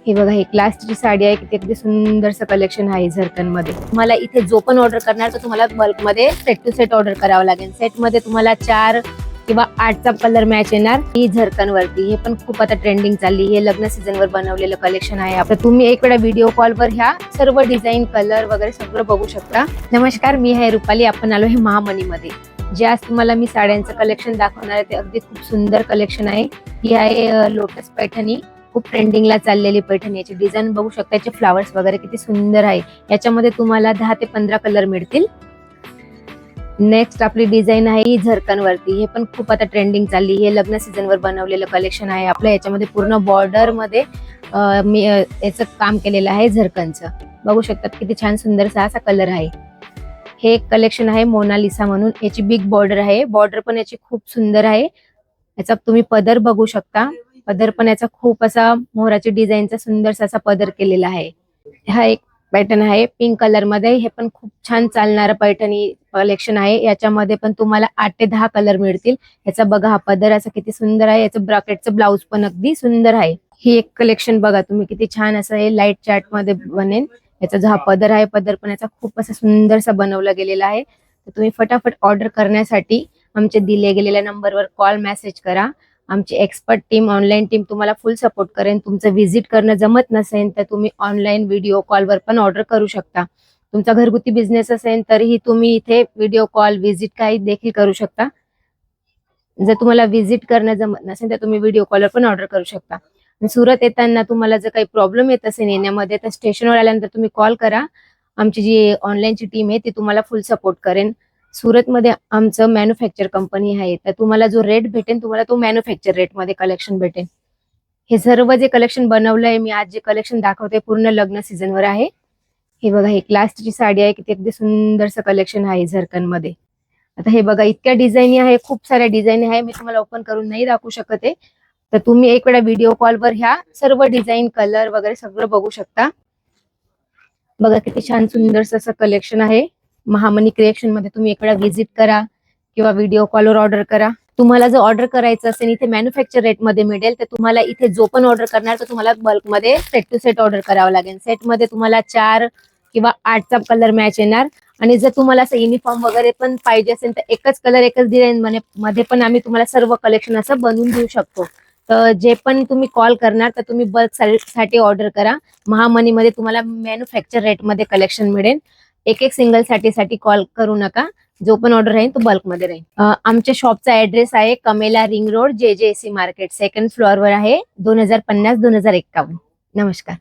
हे बघा, ही क्लासची साडी आहे. किती अगदी सुंदरसं कलेक्शन आहे झरकन मध्ये. तुम्हाला इथे जो पण ऑर्डर करणार तर तुम्हाला बल्क मध्ये सेट टू सेट ऑर्डर करावं लागेल. सेट मध्ये तुम्हाला 4 किंवा 8चा कलर मॅच येणार. ही झरकन वरती हे पण खूप आता ट्रेंडिंग चालली. हे लग्न सीझन वर बनवलेलं कलेक्शन आहे. आता तुम्ही एक वेळा व्हिडिओ कॉलवर ह्या सर्व डिझाईन, कलर वगैरे सगळं बघू शकता. नमस्कार, मी आहे रुपाली. आपण आलो हे महामनीमध्ये. जे आज तुम्हाला मी साड्यांचं कलेक्शन दाखवणार आहे ते अगदी खूप सुंदर कलेक्शन आहे. ही आहे लोटस पैठणी. खूप ट्रेंडिंगला चाललेली पैठणी. याची डिझाईन बघू शकता. याचे फ्लावर्स वगैरे किती सुंदर आहे. याच्यामध्ये तुम्हाला 10 ते 15 कलर मिळतील. नेक्स्ट आपली डिझाईन आहे ही झरकन वरती. हे पण खूप आता ट्रेंडिंग चालली. हे लग्न सीझन वर बनवलेलं कलेक्शन आहे आपलं. याच्यामध्ये पूर्ण बॉर्डर मध्ये याचं काम केलेलं आहे झरकनचं. बघू शकतात किती छान सुंदरसा असा कलर आहे. हे एक कलेक्शन आहे मोनालिसा म्हणून. याची बिग बॉर्डर आहे. बॉर्डर पण याची खूप सुंदर आहे. याचा तुम्ही पदर बघू शकता. पदर पण याचा खूप असा मोराची डिझाईनचा सुंदरसा असा पदर केलेला आहे. हा एक पॅटर्न आहे पिंक कलर मध्ये. हे पण खूप छान चालणारं पैठणी कलेक्शन आहे. याच्यामध्ये पण तुम्हाला 8 ते 10 कलर मिळतील. याचा बघा हा पदर असा किती सुंदर आहे. याचं ब्रॉकेटचं ब्लाउज पण अगदी सुंदर आहे. ही एक कलेक्शन बघा तुम्ही किती छान असं हे लाईट चार्ट मध्ये बनेल. याचा जो हा पदर आहे, पदर पण याचा खूप असा सुंदरसा बनवला गेलेला आहे. तर तुम्ही फटाफट ऑर्डर करण्यासाठी आमचे दिले गेलेल्या नंबरवर कॉल मेसेज करा. आमची एक्सपर्ट टीम, ऑनलाईन टीम तुम्हाला फुल सपोर्ट करेन. तुमचं व्हिजिट करणं जमत नसेल तर तुम्ही ऑनलाईन व्हिडिओ कॉलवर पण ऑर्डर करू शकता. तुमचा घरगुती बिझनेस असेल तरीही तुम्ही इथे व्हिडिओ कॉल, व्हिजिट काही देखील करू शकता. जर तुम्हाला व्हिजिट करणं जमत नसेल तर तुम्ही व्हिडिओ कॉलवर पण ऑर्डर करू शकता. सुरत येताना तुम्हाला जर काही प्रॉब्लेम येत असेल येण्यामध्ये तर स्टेशनवर आल्यानंतर तुम्ही कॉल करा. आमची जी ऑनलाईनची टीम आहे ती तुम्हाला फुल सपोर्ट करेन. सुरतमध्ये आमचं मॅन्युफॅक्चर कंपनी आहे. तर तुम्हाला जो रेट भेटेल तुम्हाला तो मॅन्युफॅक्चर रेटमध्ये कलेक्शन भेटेल. हे सर्व जे कलेक्शन बनवलंय मी, आज जे कलेक्शन दाखवते पूर्ण लग्न सीझनवर आहे. हे बघा, ही क्लासची साडी आहे. किती अगदी सुंदरसं कलेक्शन आहे झरकन मध्ये. आता हे बघा, इतक्या डिझाईन आहे, खूप साऱ्या डिझाईन आहे. मी तुम्हाला ओपन करून नाही दाखवू शकत आहे. तर तुम्ही एक वेळा व्हिडिओ कॉलवर ह्या सर्व डिझाईन, कलर वगैरे सगळं बघू शकता. बघा किती छान सुंदरसं असं कलेक्शन आहे. महामनी क्रिएशन मध्ये तुम्ही एक वेळा व्हिजिट करा किंवा व्हिडिओ कॉलवर ऑर्डर करा. तुम्हाला जर ऑर्डर करायचं असेल इथे मॅन्युफॅक्चर रेट मध्ये मिळेल तर तुम्हाला इथे जो पण ऑर्डर करणार तर तुम्हाला बल्क मध्ये सेट टू सेट ऑर्डर करावं लागेल. सेट मध्ये तुम्हाला 4 किंवा 8चा कलर मॅच येणार. आणि जर तुम्हाला असं युनिफॉर्म वगैरे पण पाहिजे असेल तर एकच कलर, एकच डिझाईन मध्ये पण आम्ही तुम्हाला सर्व कलेक्शन असं बनवून देऊ शकतो. तर जे पण तुम्ही कॉल करणार तर तुम्ही बल्क साठी ऑर्डर करा. महामनीमध्ये तुम्हाला मॅन्युफॅक्चर रेट मध्ये कलेक्शन मिळेल. एक सिंगल साठी कॉल करू नका. जो पण ऑर्डर राहील तो बल्क मध्ये राहील. आमच्या शॉपचा ऍड्रेस आहे Kamela ring road, JJC market, second floor वर आहे. 2050-2051. नमस्कार.